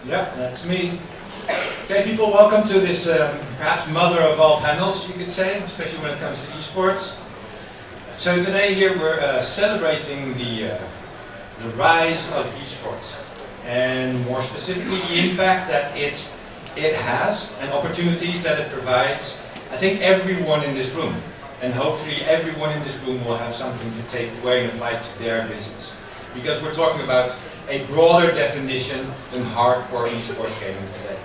Yeah, that's me. Okay, people, welcome to this perhaps mother of all panels, you could say, especially when it comes to esports. So today here we're celebrating the rise of esports, and more specifically the impact that it has and opportunities that it provides. I think everyone in this room, and hopefully everyone in this room will have something to take away and apply to their business. Because we're talking about a broader definition than hardcore esports gaming today.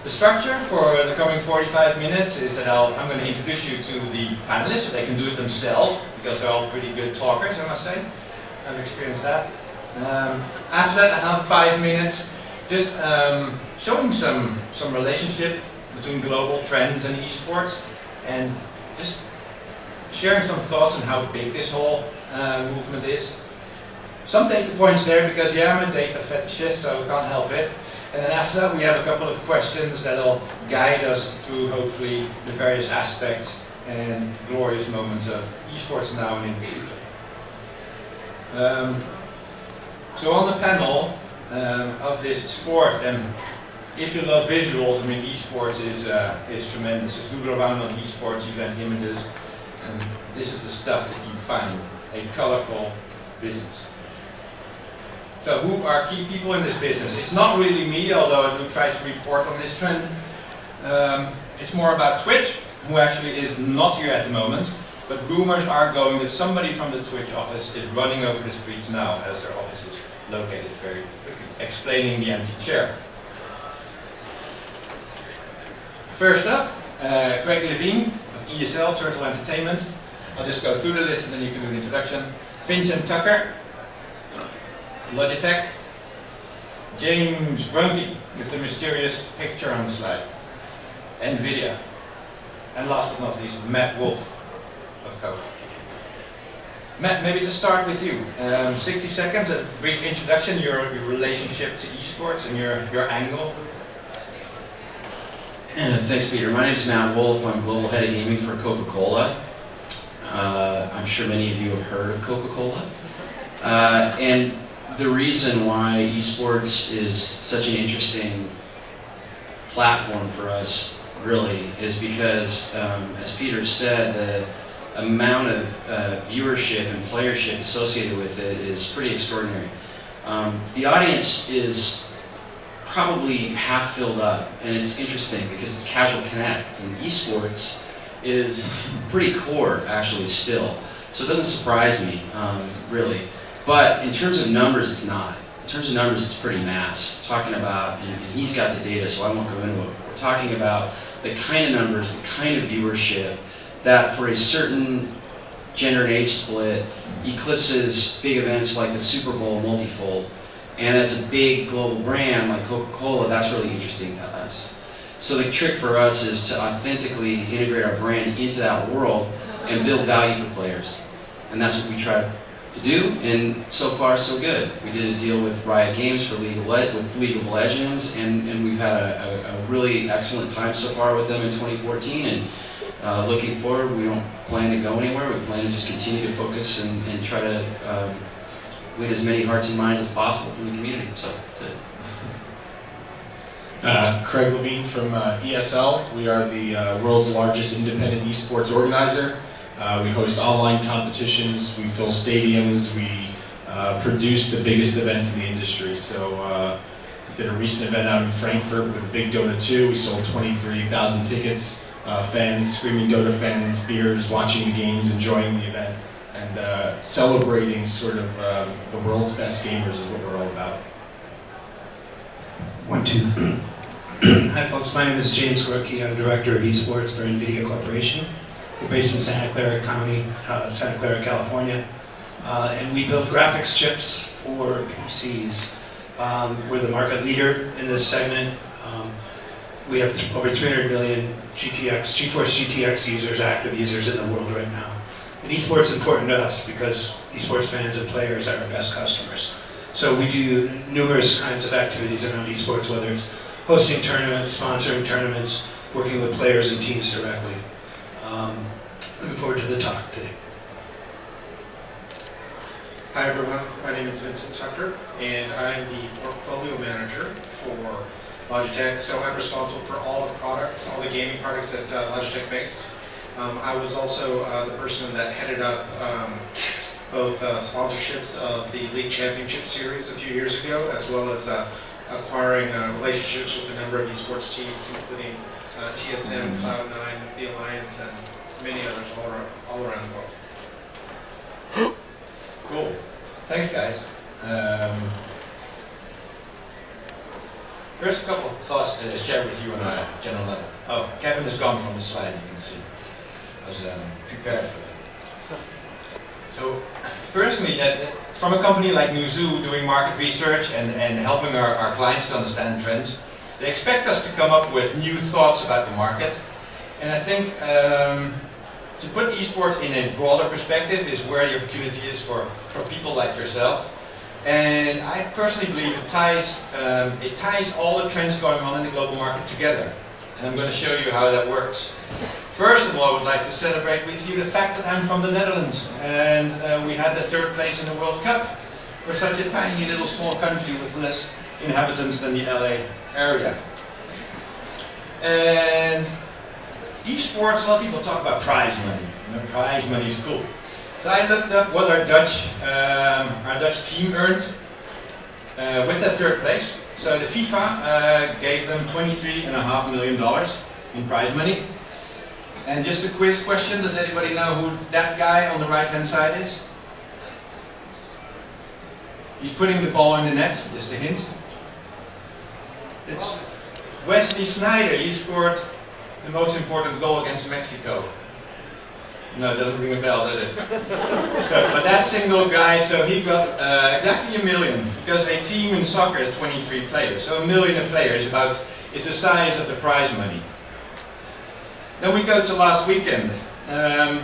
The structure for the coming 45 minutes is that I'm going to introduce you to the panelists so they can do it themselves, because they're all pretty good talkers, I must say. I've experienced that. After that, I have 5 minutes just showing some relationship between global trends and esports, and just sharing some thoughts on how big this whole movement is. Some data points there because I'm a data fetishist, so I can't help it. And then after that we have a couple of questions that'll guide us through hopefully the various aspects and glorious moments of esports now and in the future. So on the panel of this sport, and if you love visuals, I mean esports is tremendous. Just Google around on esports event images, and this is the stuff that you find, a colorful business. So who are key people in this business? It's not really me, although I do try to report on this trend. It's more about Twitch, who actually is not here at the moment, but rumors are going that somebody from the Twitch office is running over the streets now as their office is located very quickly, explaining the empty chair. First up, Craig Levine of ESL, Turtle Entertainment. I'll just go through the list and then you can do an introduction. Vincent Tucker, Logitech. James Brunke with the mysterious picture on the slide. NVIDIA. And last but not least, Matt Wolf of Coca. Matt, maybe to start with you. 60 seconds, a brief introduction, your relationship to esports and your angle. Thanks, Peter. My name is Matt Wolf. I'm Global Head of Gaming for Coca-Cola. I'm sure many of you have heard of Coca-Cola. And the reason why esports is such an interesting platform for us, really, is because, as Peter said, the amount of viewership and playership associated with it is pretty extraordinary. The audience is probably half filled up, and it's interesting because it's casual connect, and esports is pretty core actually still, so it doesn't surprise me really. But in terms of numbers, it's not. In terms of numbers, it's pretty mass. Talking about, and he's got the data, so I won't go into it. We're talking about the kind of numbers, the kind of viewership that for a certain gender and age split eclipses big events like the Super Bowl multifold. And as a big global brand like Coca-Cola, that's really interesting to us. So the trick for us is to authentically integrate our brand into that world and build value for players. And that's what we try to do, and so far so good. We did a deal with Riot Games for League of Legends, and we've had a really excellent time so far with them in 2014, and looking forward, we don't plan to go anywhere. We plan to just continue to focus and try to win as many hearts and minds as possible from the community. So that's it. Craig Levine from ESL. We are the world's largest independent esports organizer. We host online competitions, we fill stadiums, we produce the biggest events in the industry. So we did a recent event out in Frankfurt with Big Dota 2. We sold 23,000 tickets, fans, screaming Dota fans, beers, watching the games, enjoying the event, and celebrating sort of the world's best gamers is what we're all about. 1, 2. Hi folks, my name is James Gorky. I'm Director of Esports for NVIDIA Corporation. We're based in Santa Clara County, Santa Clara, California, and we build graphics chips for PCs. We're the market leader in this segment. We have over 300 million GeForce GTX users, active users in the world right now. And esports is important to us because esports fans and players are our best customers. So we do numerous kinds of activities around esports, whether it's hosting tournaments, sponsoring tournaments, working with players and teams directly. Looking forward to the talk today. Hi everyone, my name is Vincent Tucker and I'm the portfolio manager for Logitech. So I'm responsible for all the products, all the gaming products that Logitech makes. I was also the person that headed up both sponsorships of the League Championship Series a few years ago, as well as acquiring relationships with a number of esports teams, including TSM, Cloud9, the Alliance, and many others all around the world. Cool. Thanks, guys. First, a couple of thoughts to share with you on a general level. Oh, Kevin is gone from the slide, you can see. I was prepared for that. So, personally, from a company like Newzoo doing market research and helping our clients to understand trends, they expect us to come up with new thoughts about the market. And I think to put esports in a broader perspective is where the opportunity is for people like yourself. And I personally believe it ties all the trends going on in the global market together. And I'm going to show you how that works. First of all, I would like to celebrate with you the fact that I'm from the Netherlands. And we had the 3rd place in the World Cup for such a tiny little small country with less inhabitants than the LA area. And esports, a lot of people talk about prize money. You know, prize money is cool. So I looked up what our Dutch team earned with that 3rd place. So the FIFA gave them $23.5 million in prize money. And just a quiz question, does anybody know who that guy on the right hand side is? He's putting the ball in the net, just a hint. It's Wesley Sneijder. He scored the most important goal against Mexico. No, it doesn't ring a bell, does it? But that single guy, so he got exactly $1 million, because a team in soccer has 23 players. So $1 million a player is the size of the prize money. Then we go to last weekend.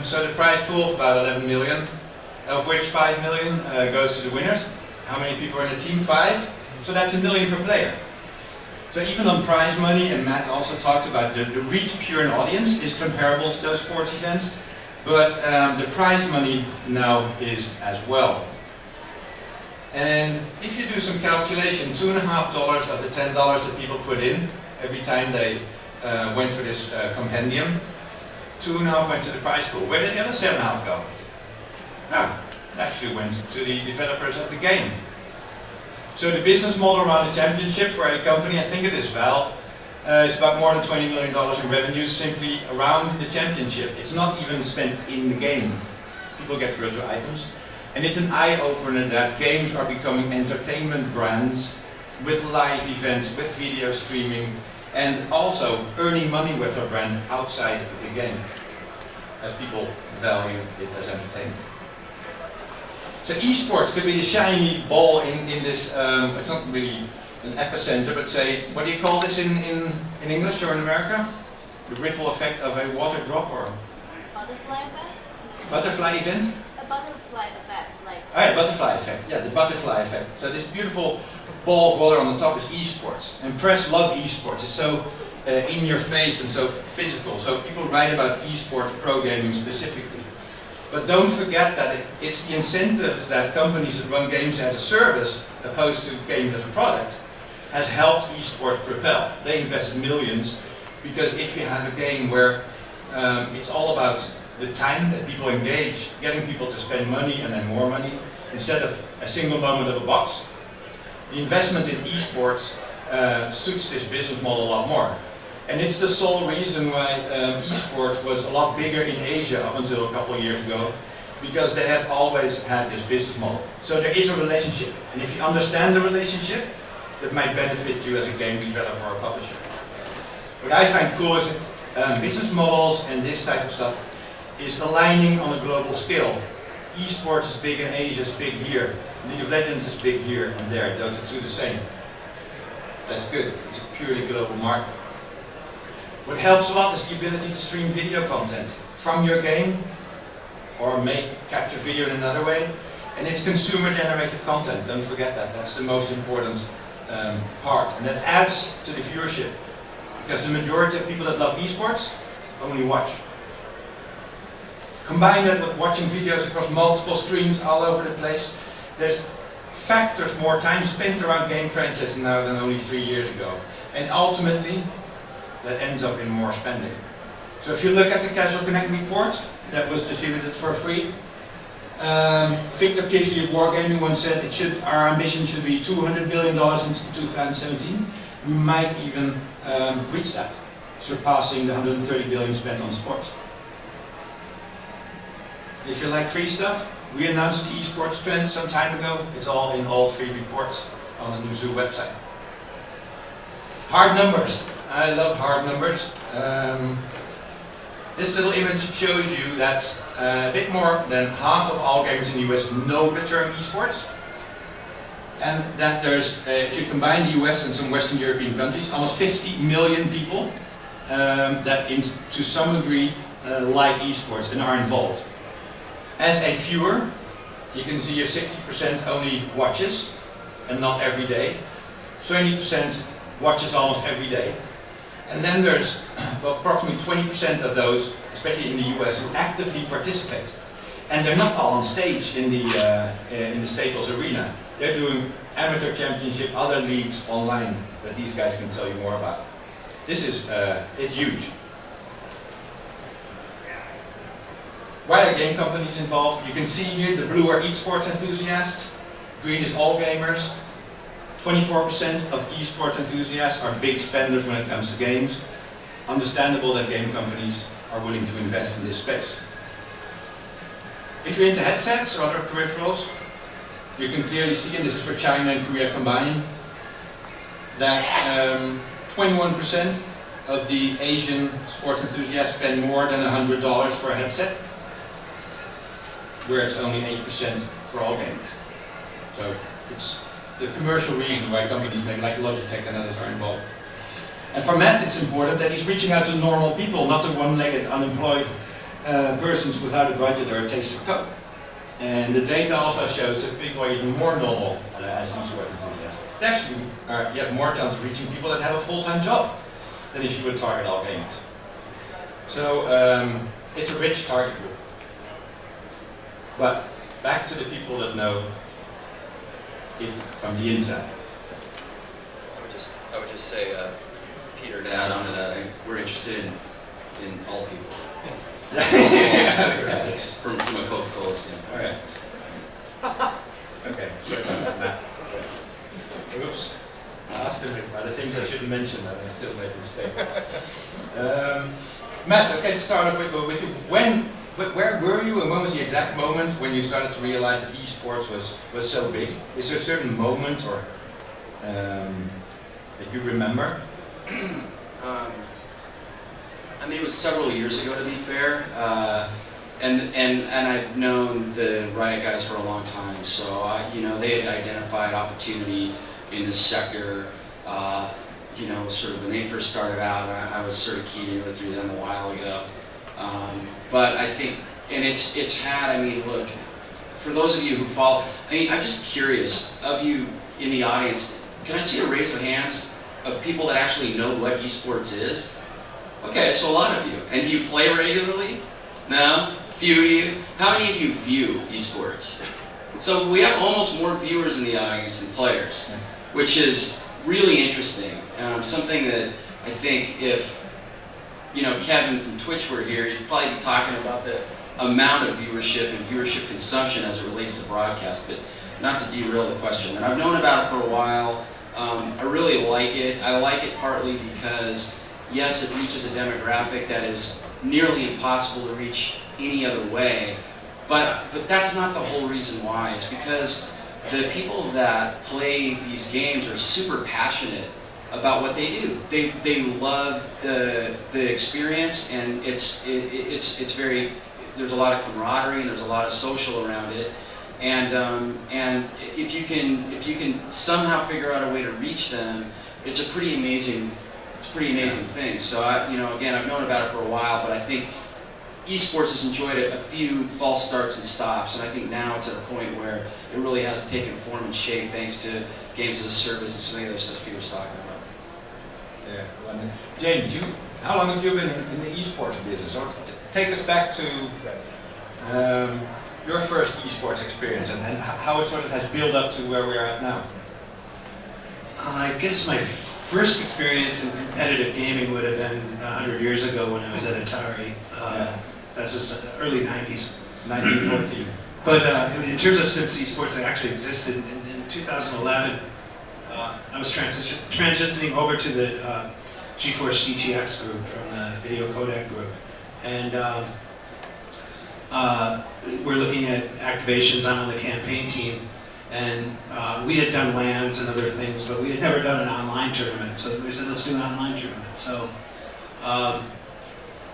So the prize pool of about 11 million, of which 5 million goes to the winners. How many people are in the team? 5. So that's $1 million per player. So even on prize money, and Matt also talked about the reach pure in audience is comparable to those sports events, but the prize money now is as well. And if you do some calculation, $2.50 of the $10 that people put in every time they went for this compendium, 2.5 went to the prize pool. Where did the other 7.5 go? No, it actually went to the developers of the game. So the business model around the championship for a company, I think it is Valve, is about more than $20 million in revenue simply around the championship. It's not even spent in the game. People get virtual items. And it's an eye-opener that games are becoming entertainment brands with live events, with video streaming, and also earning money with their brand outside of the game, as people value it as entertainment. So esports could be the shiny ball in this, it's not really an epicenter, but say, what do you call this in English or in America? The ripple effect of a water drop or? Butterfly effect? Butterfly event? A butterfly effect, like... Oh yeah, butterfly effect, yeah, the butterfly effect. So this beautiful ball of water on the top is esports. And press love esports, it's so in your face and so physical. So people write about esports, pro gaming specifically. But don't forget that it's the incentive that companies that run games as a service, opposed to games as a product, has helped esports propel. They invested millions, because if you have a game where it's all about the time that people engage, getting people to spend money and then more money, instead of a single moment of a box, the investment in esports suits this business model a lot more. And it's the sole reason why esports was a lot bigger in Asia up until a couple of years ago, because they have always had this business model. So there is a relationship, and if you understand the relationship, that might benefit you as a game developer or publisher. What I find cool is that business models and this type of stuff is aligning on a global scale. Esports is big in Asia, it's big here. League of Legends is big here and there. Those are two the same. That's good. It's a purely global market. What helps a lot is the ability to stream video content from your game or capture video in another way. And it's consumer generated content, don't forget that. That's the most important part. And that adds to the viewership, because the majority of people that love esports only watch. Combine that with watching videos across multiple screens all over the place, there's factors more time spent around game franchises now than only 3 years ago. And ultimately, that ends up in more spending. So if you look at the Casual Connect report that was distributed for free, Victor Kivy of Wargaming once said our ambition should be $200 billion in 2017. We might even reach that, surpassing the 130 billion spent on sports. If you like free stuff, we announced the eSports trend some time ago. It's all in all 3 reports on the Newzoo website. Hard numbers. I love hard numbers. This little image shows you that a bit more than half of all gamers in the US know the term eSports. And that there's, if you combine the US and some Western European countries, almost 50 million people that to some degree like eSports and are involved. As a viewer, you can see here 60% only watches, and not every day. 20% watches almost every day. And then there's approximately 20% of those, especially in the US, who actively participate. And they're not all on stage in the Staples Arena. They're doing amateur championship, other leagues online that these guys can tell you more about. This is, it's huge. Why are game companies involved? You can see here the blue are eSports enthusiasts, green is all gamers. 24% of eSports enthusiasts are big spenders when it comes to games. Understandable that game companies are willing to invest in this space. If you're into headsets or other peripherals, you can clearly see, and this is for China and Korea combined, that 21% of the Asian sports enthusiasts spend more than $100 for a headset, where it's only 8% for all gamers. So it's the commercial reason why companies like Logitech and others are involved. And for Matt, it's important that he's reaching out to normal people, not the one-legged unemployed persons without a budget or a taste for Coke. And the data also shows that people are even more normal as eSports enthusiasts. Actually, you have more chance of reaching people that have a full-time job than if you would target all gamers. So it's a rich target group. But back to the people that know it from the inside. I would just say, Peter, to add on to that, we're interested in all people. From a Coca-Cola standpoint. Alright. Okay, sorry about that. Oops. The things I shouldn't mention that I still made a mistake. Matt, okay, to start off with you. Where were you and when was the exact moment when you started to realize that eSports was so big? Is there a certain moment or that you remember? I mean, it was several years ago, to be fair, and I've known the Riot guys for a long time. So they had identified opportunity in this sector. Sort of when they first started out, I was sort of keyed in through them a while ago. But I think, and it's had. I mean, look, for those of you who follow, I'm just curious of you in the audience. Can I see a raise of hands of people that actually know what eSports is? Okay, so a lot of you. And do you play regularly? No? Few of you? How many of you view eSports? So we have almost more viewers in the audience than players, which is really interesting. Something that I think if Kevin from Twitch were here, he'd probably be talking about the amount of viewership and viewership consumption as it relates to broadcast, but not to derail the question. And I've known about it for a while. I really like it. I like it partly because yes, it reaches a demographic that is nearly impossible to reach any other way, but that's not the whole reason why. It's because the people that play these games are super passionate about what they do. They love the experience, and it's very, there's a lot of camaraderie and there's a lot of social around it. And if you can somehow figure out a way to reach them, it's a pretty amazing thing. So again, I've known about it for a while, but I think eSports has enjoyed a few false starts and stops, and I think now it's at a point where it really has taken form and shape thanks to games as a service and some of the other stuff Peter was talking about. Yeah. Well, James, how long have you been in the eSports business? Or take us back to your first esports experience and how it sort of has built up to where we are at now? I guess my first experience in competitive gaming would have been 100 years ago when I was at Atari. That's just early 90s. 1914. But in terms of since esports actually existed, in 2011, I was transitioning over to the GeForce GTX group from the video codec group. And we're looking at activations. I'm on the campaign team. And we had done LANs and other things, but we had never done an online tournament. So we said, let's do an online tournament. So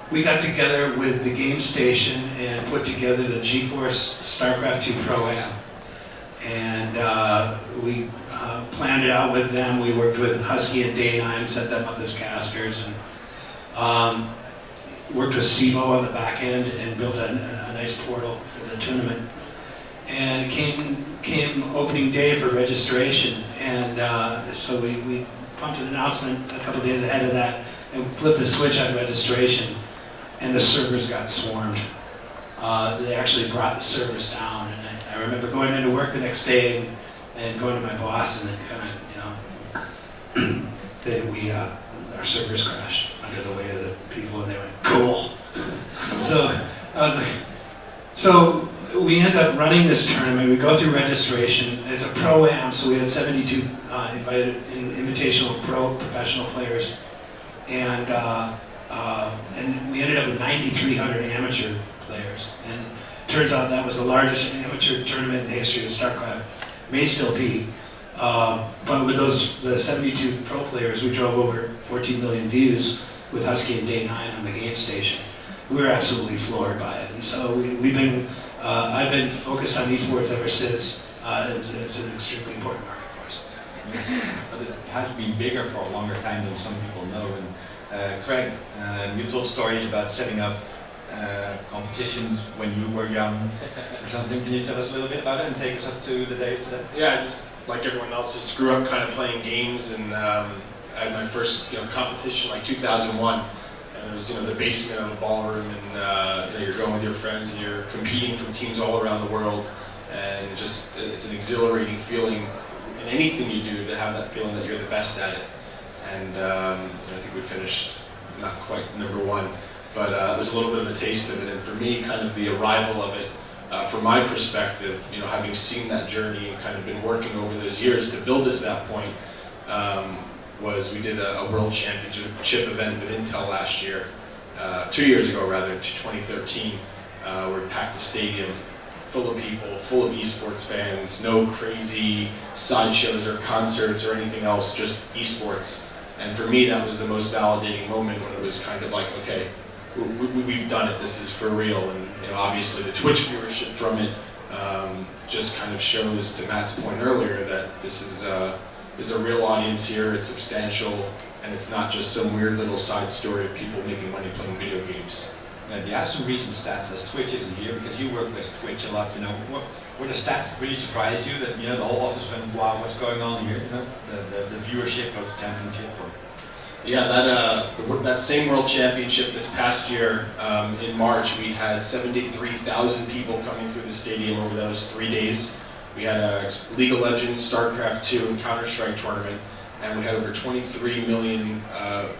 we got together with the game station and put together the GeForce StarCraft 2 Pro-Am. And we planned it out with them. We worked with Husky and Day9, set them up as casters, and worked with Sivo on the back end and built a nice portal for the tournament. And came opening day for registration, and so we pumped an announcement a couple days ahead of that and flipped the switch on registration, and the servers got swarmed. They actually brought the servers down, and I remember going into work the next day and going to my boss, and then kind of, our servers crashed under the weight of the people, and they went, cool. So I was like, so we end up running this tournament. We go through registration. It's a pro-am, so we had 72 invited invitational professional players, and we ended up with 9,300 amateur players. And it turns out that was the largest amateur tournament in the history of StarCraft. May still be, but with the 72 pro players, we drove over 14 million views with Husky and Day9 on the game station. We were absolutely floored by it, and so we've been. I've been focused on esports ever since. It's an extremely important market for us. But it has been bigger for a longer time than some people know. And Craig, you told stories about setting up competitions when you were young or something. Can you tell us a little bit about it and take us up to the day of today? Yeah, I just, like everyone else, just grew up kind of playing games, and I had my first competition like 2001. And it was the basement of a ballroom, and you're going with your friends and you're competing from teams all around the world, and just it's an exhilarating feeling in anything you do to have that feeling that you're the best at it. And I think we finished not quite number one, but it was a little bit of a taste of it. And for me, kind of the arrival of it, from my perspective, having seen that journey and kind of been working over those years to build it to that point. Was we did a world championship event with Intel last year, 2 years ago rather, 2013, where we packed a stadium full of people, full of esports fans, no crazy sideshows or concerts or anything else, just esports. And for me, that was the most validating moment when it was kind of like, okay, we've done it, this is for real. And obviously the Twitch viewership from it just kind of shows, to Matt's point earlier, that this is there's a real audience here, it's substantial, and it's not just some weird little side story of people making money playing video games. Yeah, you have some recent stats as Twitch isn't here, because you work with Twitch a lot, were the stats that really surprised you, that the whole office went, wow, what's going on here, the viewership of the championship? Yeah, that same World Championship this past year, in March, we had 73,000 people coming through the stadium over those 3 days. We had a League of Legends, StarCraft 2, and Counter-Strike tournament, and we had over 23 million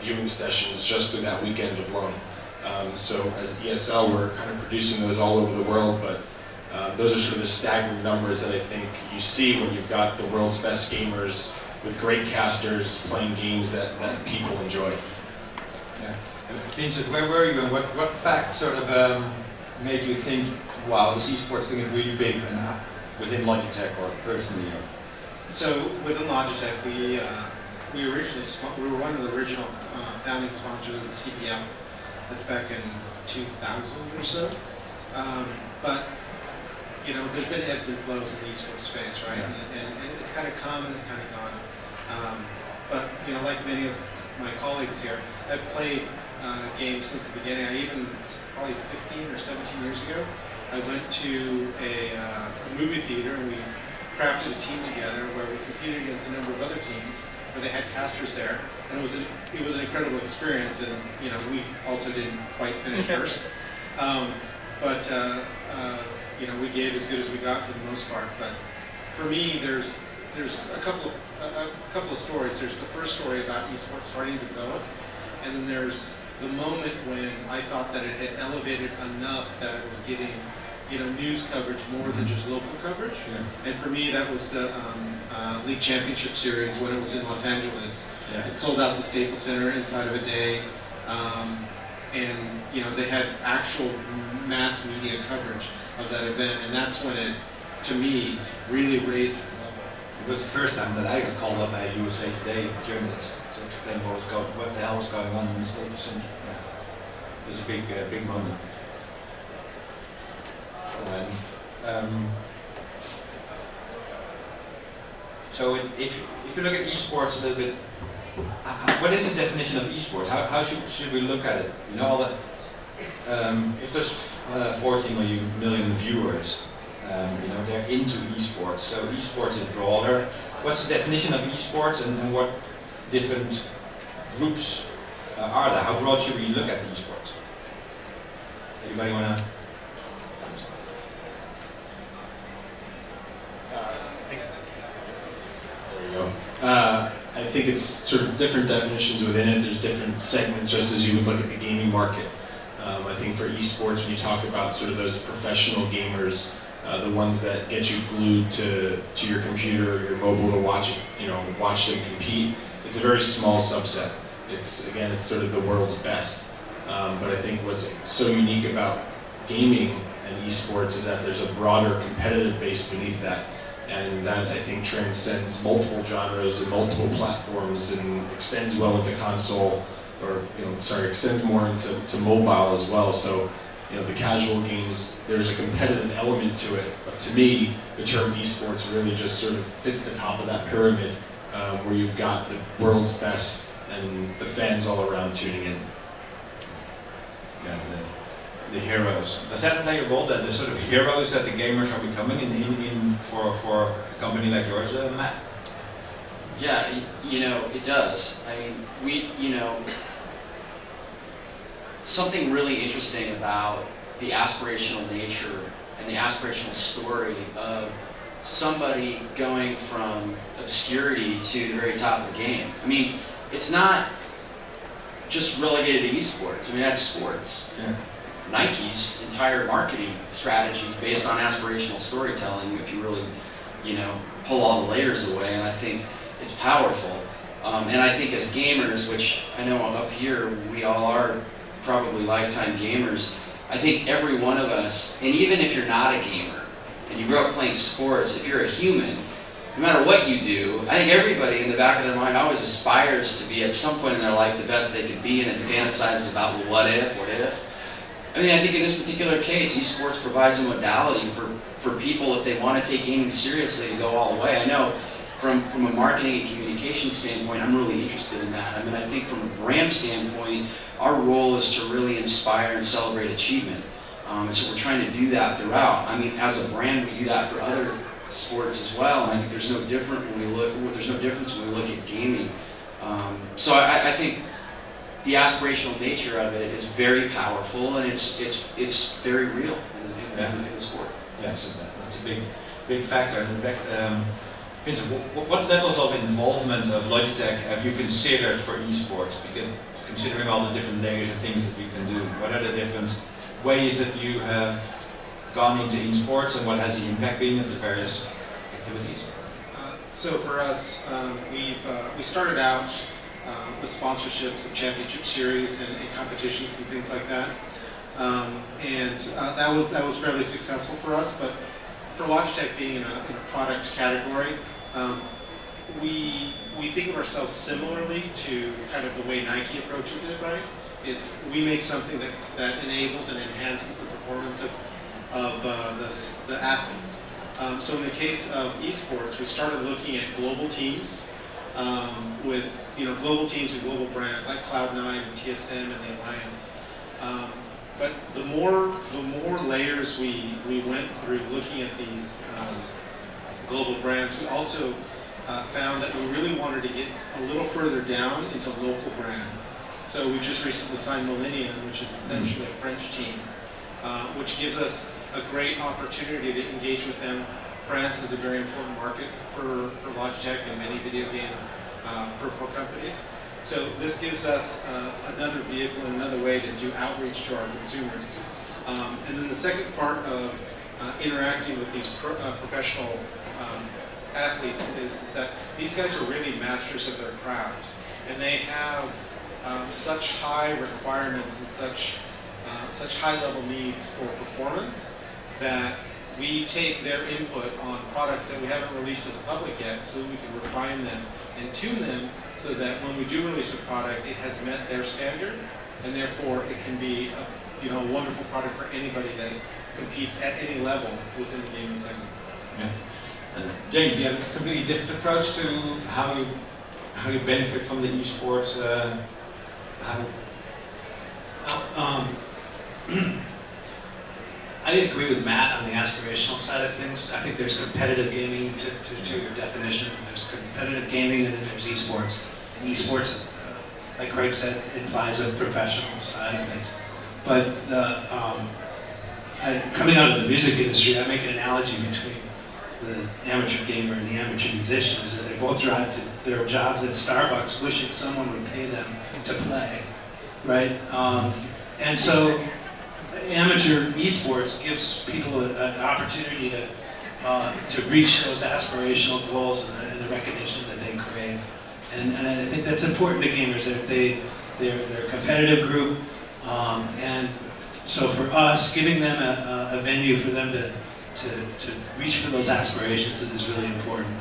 viewing sessions just through that weekend alone. So as ESL, we're kind of producing those all over the world, but those are sort of the staggering numbers that I think you see when you've got the world's best gamers with great casters playing games that people enjoy. Yeah. Vincent, where were you, and what fact sort of made you think, wow, this esports thing is really big, and within Logitech or personally? So within Logitech, we were one of the original founding sponsors of the CPM. That's back in 2000 or so. But there's been ebbs and flows in the esports space, right? Yeah. And it's kind of come and it's kind of gone. But like many of my colleagues here, I've played games since the beginning. I even probably 15 or 17 years ago, I went to a movie theater and we crafted a team together where we competed against a number of other teams where they had casters there, and it was an incredible experience. And we also didn't quite finish first, but we gave as good as we got for the most part. But for me, there's a couple of stories. There's the first story about esports starting to develop, and then there's the moment when I thought that it had elevated enough that it was getting news coverage more than just local coverage. Yeah. And for me, that was the League Championship Series when it was in Los Angeles. Yeah. It sold out the Staples Center inside of a day, and they had actual mass media coverage of that event, and that's when it, to me, really raised its level. It was the first time that I got called up by a USA Today journalist to explain what the hell was going on in the Staples Center. Yeah. It was a big moment. So if you look at esports a little bit, what is the definition of esports? How should we look at it? If there's 14 million viewers, they're into esports. So esports is broader. What's the definition of esports, and what different groups are there? How broad should we look at the esports? Anybody wanna? I think it's sort of different definitions within it. There's different segments, just as you would look at the gaming market. I think for esports, when you talk about sort of those professional gamers, the ones that get you glued to your computer or your mobile to watch them compete, it's a very small subset. It's sort of the world's best. But I think what's so unique about gaming and esports is that there's a broader competitive base beneath that. And that, I think, transcends multiple genres and multiple platforms and extends well into console, extends more into mobile as well. So, the casual games, there's a competitive element to it. But to me, the term esports really just sort of fits the top of that pyramid, where you've got the world's best and the fans all around tuning in. Yeah, the heroes. Does that play a role, that the sort of heroes that the gamers are becoming in for a company like yours, Matt? Yeah, it does. I mean, something really interesting about the aspirational nature and the aspirational story of somebody going from obscurity to the very top of the game. I mean, it's not just relegated to esports. I mean, that's sports. Yeah. Nike's entire marketing strategy is based on aspirational storytelling, if you really, pull all the layers away, and I think it's powerful. And I think as gamers, which I know up here, we all are probably lifetime gamers, I think every one of us, and even if you're not a gamer, and you grew up playing sports, if you're a human, no matter what you do, I think everybody in the back of their mind always aspires to be at some point in their life the best they could be, and then fantasizes about, well, what if? I mean, I think in this particular case, esports provides a modality for people, if they want to take gaming seriously, to go all the way. I know from a marketing and communication standpoint, I'm really interested in that. I mean, I think from a brand standpoint, our role is to really inspire and celebrate achievement. And so we're trying to do that throughout. I mean, as a brand, we do that for other sports as well, and I think there's no difference when we look at gaming. So I think the aspirational nature of it is very powerful, and it's very real in the sport. Yes, that's a big factor. In fact, Vincent, what levels of involvement of Logitech have you considered for esports? Because considering all the different layers and things that we can do, what are the different ways that you have gone into esports, and what has the impact been of the various activities? So for us, we started out with sponsorships of championship series and competitions and things like that, and that was fairly successful for us. But for Logitech being in a product category, we think of ourselves similarly to kind of the way Nike approaches it. Right? We make something that enables and enhances the performance of the athletes. So in the case of esports, we started looking at global teams with global teams and global brands like Cloud9 and TSM and the Alliance. But the more layers we went through looking at these global brands, we also found that we really wanted to get a little further down into local brands. So we just recently signed Millennium, which is essentially a French team, which gives us a great opportunity to engage with them. France is a very important market for Logitech and many video game peripheral companies. So this gives us another vehicle and another way to do outreach to our consumers. And then the second part of interacting with these professional athletes is that these guys are really masters of their craft, and they have such high requirements and such high level needs for performance that we take their input on products that we haven't released to the public yet, so that we can refine them and tune them so that when we do release a product, it has met their standard, and therefore it can be a wonderful product for anybody that competes at any level within the gaming segment. Yeah. James, you have a completely different approach to how you benefit from the esports. I agree with Matt on the aspirational side of things. I think there's competitive gaming to your definition. There's competitive gaming, and then there's esports. And esports, like Craig said, implies a professional side of things. But coming out of the music industry, I make an analogy between the amateur gamer and the amateur musician, is that they both drive to their jobs at Starbucks wishing someone would pay them to play, right? And so amateur esports gives people an opportunity to reach those aspirational goals and the recognition that they crave. And I think that's important to gamers, that they're a competitive group, and so for us, giving them a venue for them to reach for those aspirations is really important.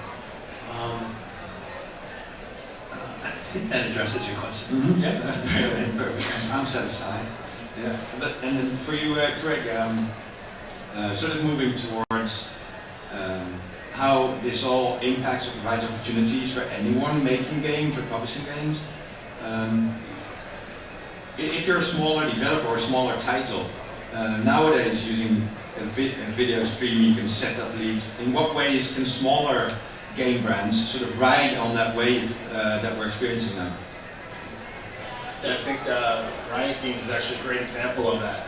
I think that addresses your question. Mm-hmm. Yeah, that's perfect. I'm satisfied. Yeah, and then for you, Craig, sort of moving towards how this all impacts or provides opportunities for anyone making games or publishing games. If you're a smaller developer or a smaller title, nowadays using a video stream, you can set up leagues. In what ways can smaller game brands sort of ride on that wave that we're experiencing now? Yeah, I think Riot Games is actually a great example of that.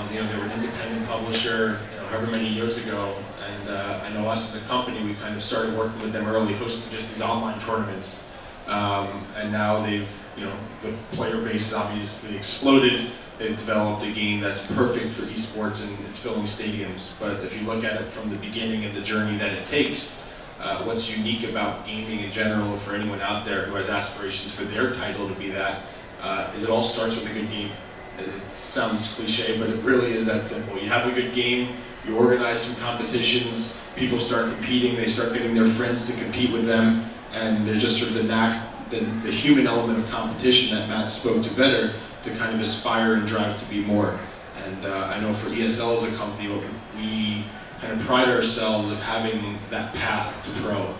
They were an independent publisher, however many years ago, and I know us as a company, we kind of started working with them early, hosting just these online tournaments, and now they've, the player base has obviously exploded. They've developed a game that's perfect for esports, and it's filling stadiums. But if you look at it from the beginning and the journey that it takes, what's unique about gaming in general for anyone out there who has aspirations for their title to be that, is it all starts with a good game. It sounds cliche, but it really is that simple. You have a good game, you organize some competitions, people start competing, they start getting their friends to compete with them, and there's just sort of the human element of competition that Matt spoke to better, to kind of aspire and drive to be more. And I know for ESL as a company, we kind of pride ourselves of having that path to pro.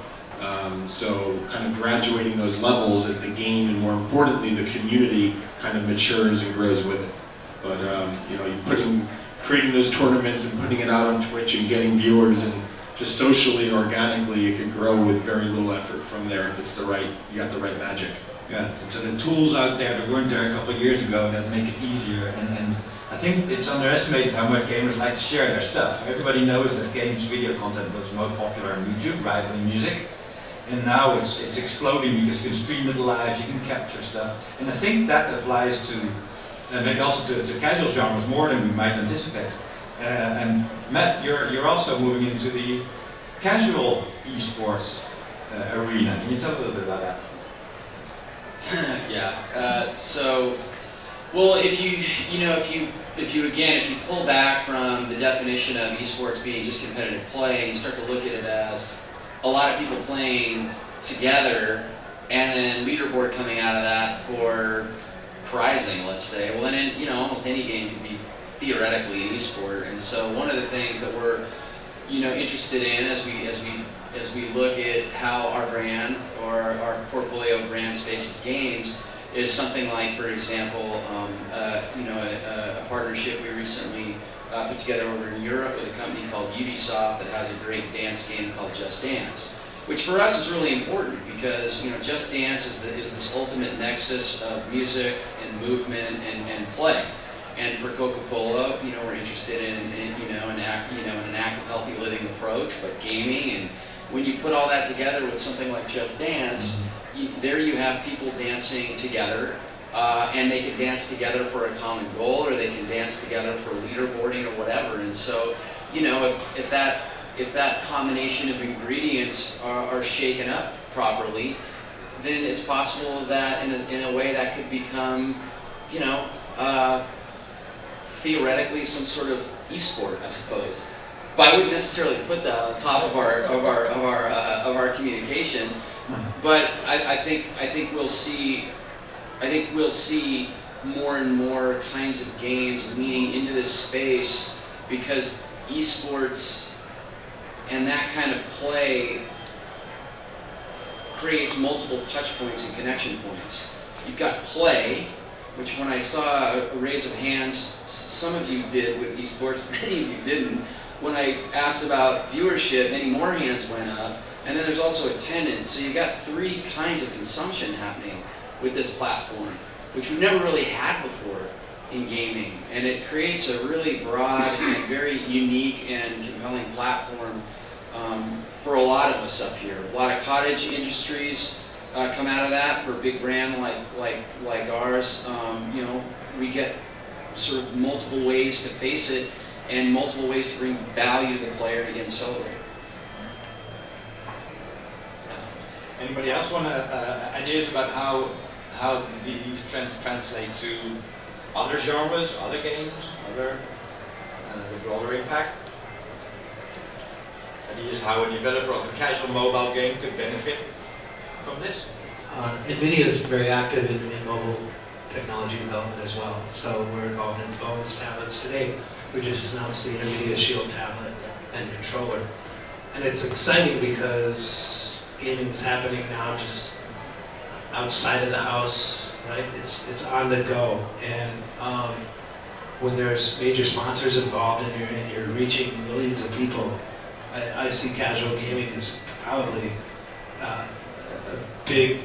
So kind of graduating those levels as the game, and more importantly, the community kind of matures and grows with it. But creating those tournaments and putting it out on Twitch and getting viewers, and just socially and organically, it could grow with very little effort from there if it's you got the right magic. Yeah, so the tools out there that weren't there a couple of years ago that make it easier, and I think it's underestimated how much gamers like to share their stuff. Everybody knows that games video content was most popular on YouTube, rivaling music, and now it's exploding because you can stream it live, you can capture stuff, and I think that applies to maybe also to casual genres more than we might anticipate. And Matt, you're also moving into the casual esports arena. Can you tell a little bit about that? Yeah. Well, if you pull back from the definition of esports being just competitive play, and you start to look at it as a lot of people playing together, and then leaderboard coming out of that for prizing, let's say. Well, then almost any game can be theoretically an esport, and so one of the things that we're interested in as we look at how our brand or our portfolio of brands faces games is something like, for example, a partnership we recently put together over in Europe with a company called Ubisoft that has a great dance game called Just Dance, which for us is really important because Just Dance is this ultimate nexus of music and movement and play. And for Coca-Cola, we're interested in an active, healthy living approach, but gaming. And when you put all that together with something like Just Dance, there you have people dancing together, and they can dance together for a common goal, or they can dance together for leaderboarding or whatever. And so, if that combination of ingredients are shaken up properly, then it's possible that in a way that could become, theoretically some sort of e-sport, I suppose. But I wouldn't necessarily put that on top of our communication. But I think we'll see more and more kinds of games leaning into this space, because esports and that kind of play creates multiple touch points and connection points. You've got play, which when I saw a raise of hands, some of you did with esports, many of you didn't. When I asked about viewership, many more hands went up. And then there's also attendance. So you've got three kinds of consumption happening with this platform, which we've never really had before in gaming. And it creates a really broad and very unique and compelling platform for a lot of us up here. A lot of cottage industries come out of that. For a big brand like ours, we get sort of multiple ways to face it and multiple ways to bring value to the player and again celebrate. Anybody else want ideas about how these trends translate to other genres, other games, other the broader impact? Ideas how a developer of a casual mobile game could benefit from this? NVIDIA is very active in mobile technology development as well. So we're involved in phones, tablets. Today, we just announced the NVIDIA Shield tablet and controller. And it's exciting because gaming is happening now just outside of the house, right? It's on the go. And when there's major sponsors involved and you're reaching millions of people, I see casual gaming as probably a big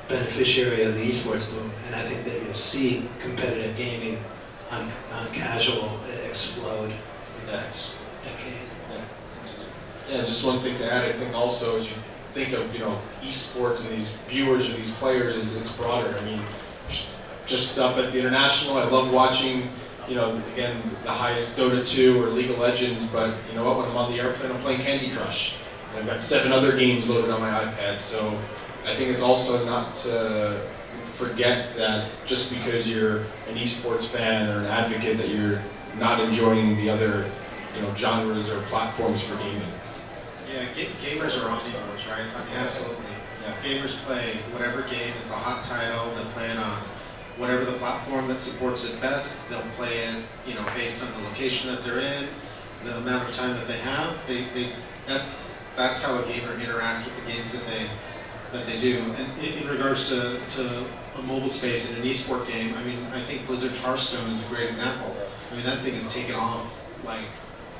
beneficiary of the esports boom, and I think that you'll see competitive gaming on casual explode in the next decade. Yeah, just one thing to add, I think also as you think of esports and these viewers or these players, it's broader. I mean, just up at the International, I love watching again, the highest Dota 2 or League of Legends, but you know what, when I'm on the airplane, I'm playing Candy Crush. And I've got 7 other games loaded on my iPad, so I think it's also not to forget that just because you're an esports fan or an advocate that you're not enjoying the other genres or platforms for gaming. Yeah, gamers are omnivores, right? I mean, absolutely. Yeah. Gamers play whatever game is the hot title, they play it on whatever the platform that supports it best. They'll play it, based on the location that they're in, the amount of time that they have. That's how a gamer interacts with the games that they do. And in regards to a mobile space in an esport game, I mean, I think Blizzard's Hearthstone is a great example. I mean, that thing has taken off like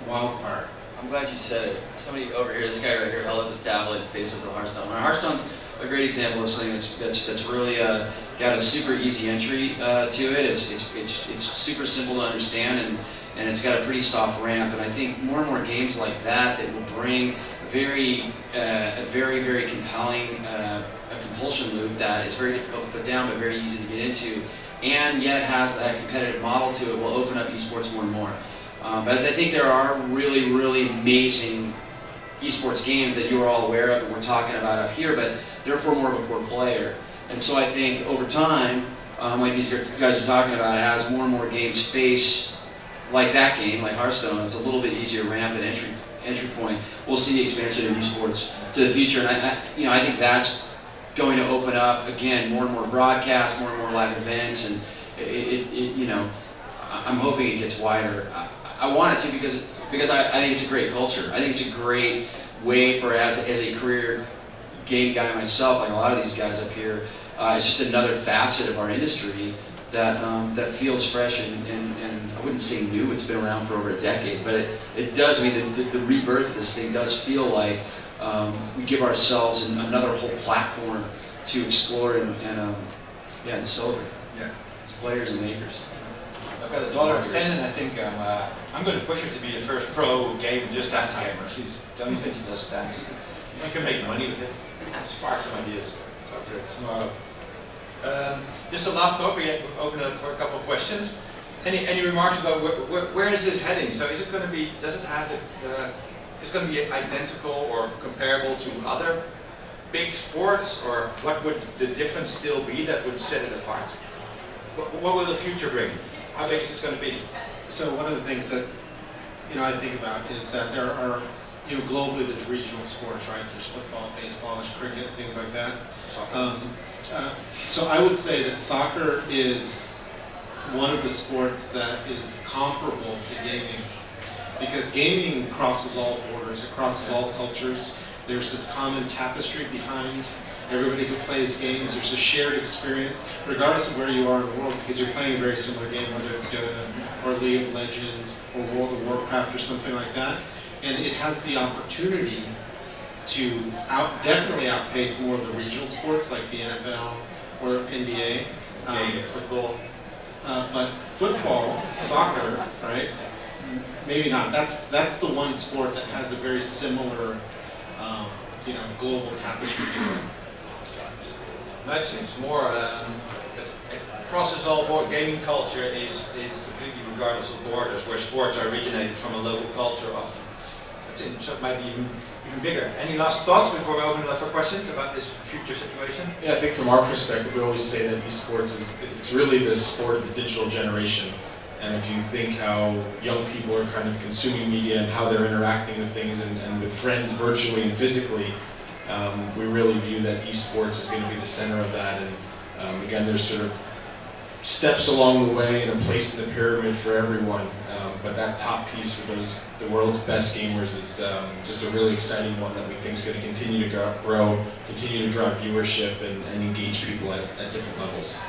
wildfire. I'm glad you said it. Somebody over here, this guy right here, held up his tablet, faces of Hearthstone. Hearthstone's a great example of something that's really got a super easy entry to it. It's super simple to understand, and it's got a pretty soft ramp. And I think more and more games like that will bring a very compelling a compulsion loop that is very difficult to put down but very easy to get into, and yet has that competitive model to it, will open up esports more and more. But as I think there are really, really amazing esports games that you are all aware of and we're talking about up here, but they're for more of a core player. And so I think over time, like these guys are talking about, as more and more games face like that game, like Hearthstone, it's a little bit easier ramp and entry point. We'll see the expansion of esports to the future, and I think that's going to open up again more and more broadcasts, more and more live events, and I'm hoping it gets wider. I want it to because I think it's a great culture. I think it's a great way for as a career game guy myself, like a lot of these guys up here. It's just another facet of our industry that feels fresh and I wouldn't say new. It's been around for over a decade, but it does. I mean, the rebirth of this thing does feel like we give ourselves another whole platform to explore and celebrate. Yeah, as players and makers. I've got a daughter of 10, and I think I'm going to push her to be the first pro game Just Dance gamer. She's the only thing she does is dance. If you can make money with it, spark some ideas. Talk to her tomorrow. Just a last thought. We open it up for a couple of questions. Any remarks about where is this heading? So is it going to be? Does it have is it going to be identical or comparable to other big sports, or what would the difference still be that would set it apart? What will the future bring? How big is it going to be? So one of the things that I think about is that there are globally there's regional sports, right? There's football, baseball, there's cricket, things like that. So I would say that soccer is one of the sports that is comparable to gaming, because gaming crosses all borders, it crosses all cultures. There's this common tapestry behind everybody who plays games. There's a shared experience, regardless of where you are in the world, because you're playing a very similar game, whether it's Dota or League of Legends or World of Warcraft or something like that. And it has the opportunity to definitely outpace more of the regional sports like the NFL or NBA. Football. But football, soccer, right? Maybe not. That's the one sport that has a very similar, global tapestry to it. No, it's more crosses all board. Gaming culture is completely regardless of borders, where sports are originated from a local culture often. So it might be even bigger. Any last thoughts before we open it up for questions about this future situation? Yeah, I think from our perspective, we always say that esports it's really the sport of the digital generation. And if you think how young people are kind of consuming media and how they're interacting with things and with friends virtually and physically, we really view that esports is going to be the center of that. And again, there's sort of steps along the way and a place in the pyramid for everyone. But that top piece with the world's best gamers is just a really exciting one that we think is going to continue to grow, continue to drive viewership and engage people at different levels.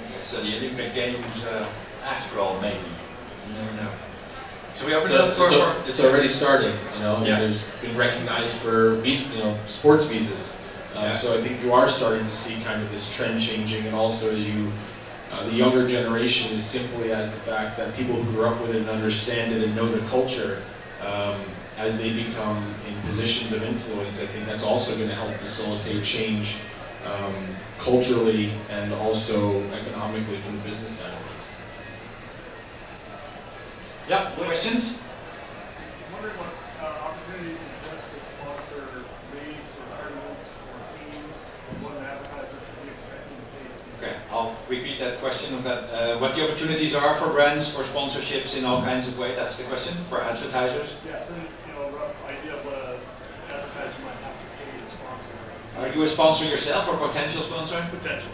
Okay, so the Olympic Games, after all, maybe. You never know. So we open it up for... It's already started, Yeah. There's been recognized for sports visas. So I think you are starting to see kind of this trend changing, and also as the younger generation is simply as the fact that people who grew up with it and understand it and know the culture, as they become in positions of influence, I think that's also going to help facilitate change culturally and also economically from the business side of things. Yeah, questions? I'm wondering what opportunities exist to sponsor leagues or tournaments or teams, and what an advertiser should be expecting to pay. Okay, I'll repeat that question of that. What the opportunities are for brands, for sponsorships in all kinds of ways. That's the question for advertisers. Yes, and a rough idea of what an advertiser might have to pay to sponsor. Are you a sponsor yourself or potential sponsor? Potential.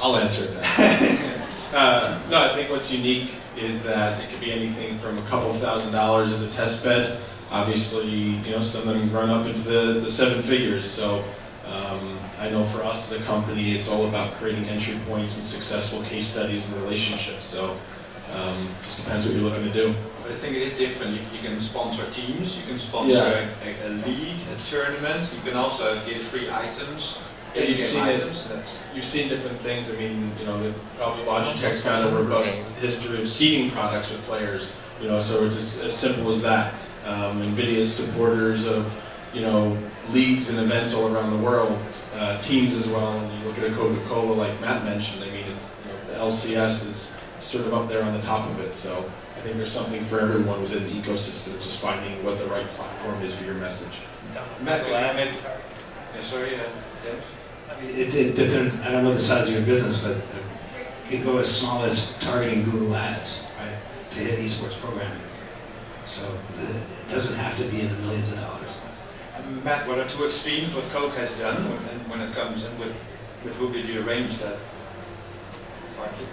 I'll answer that. No, I think what's unique is that it could be anything from a couple $1,000s as a test bed. Obviously, some of them run up into the seven figures. So I know for us as a company, it's all about creating entry points and successful case studies and relationships. So just depends what you're looking to do. But I think it is different. You can sponsor teams, you can sponsor a league, a tournament. You can also give free items. Yeah, You've seen different things. I mean, probably Logitech's got a robust history of seeding products with players. So it's as simple as that. NVIDIA's supporters of, leagues and events all around the world, teams as well. And you look at a Coca-Cola, like Matt mentioned. I mean, it's the LCS is sort of up there on the top of it. So I think there's something for everyone within the ecosystem. Just finding what the right platform is for your message. Matt, sorry, James? I mean, it depends. I don't know the size of your business, but it could go as small as targeting Google Ads, right, to hit esports programming. So it doesn't have to be in the millions of dollars. Matt, what are two extremes what Coke has done when it comes in with who did you arrange that party?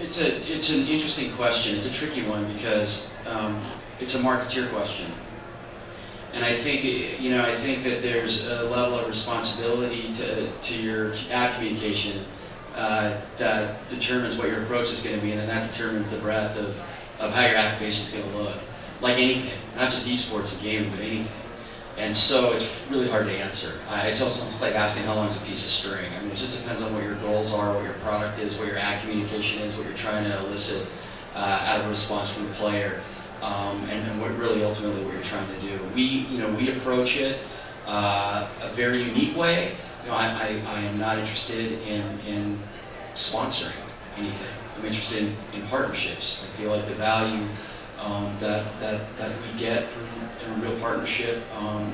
It's an interesting question. It's a tricky one because it's a marketeer question. And I think that there's a level of responsibility to your ad communication that determines what your approach is going to be, and then that determines the breadth of how your activation is going to look. Like anything, not just esports and gaming, but anything. And so it's really hard to answer. It's almost like asking how long is a piece of string. I mean, it just depends on what your goals are, what your product is, what your ad communication is, what you're trying to elicit out of a response from the player, and what really ultimately what you're trying to do. We approach it a very unique way. I am not interested in sponsoring anything. I'm interested in partnerships. I feel like the value that we get through real partnership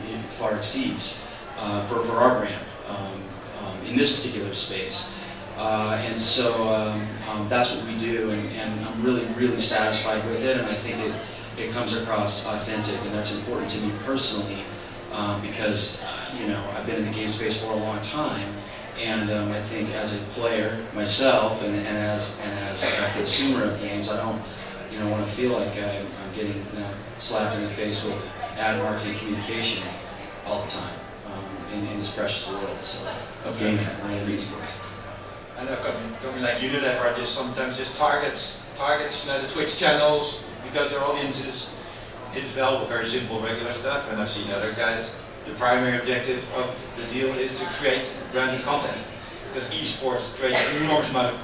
it far exceeds for our brand in this particular space. And so that's what we do, and I'm really satisfied with it, and I think it comes across authentic, and that's important to me personally because I've been in the game space for a long time, and I think as a player myself and as a consumer of games, I don't want to feel like I'm getting slapped in the face with ad marketing communication all the time in this precious world of gaming and esports. I know company like Unilever sometimes just targets the Twitch channels because their audience is valuable, very simple, regular stuff. And I've seen other guys, the primary objective of the deal is to create branded content, because esports creates an enormous amount of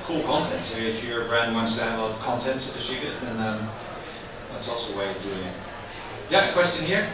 cool content. So if your brand wants to have a lot of content to distribute, then that's also a way of doing it. Yeah, a question here?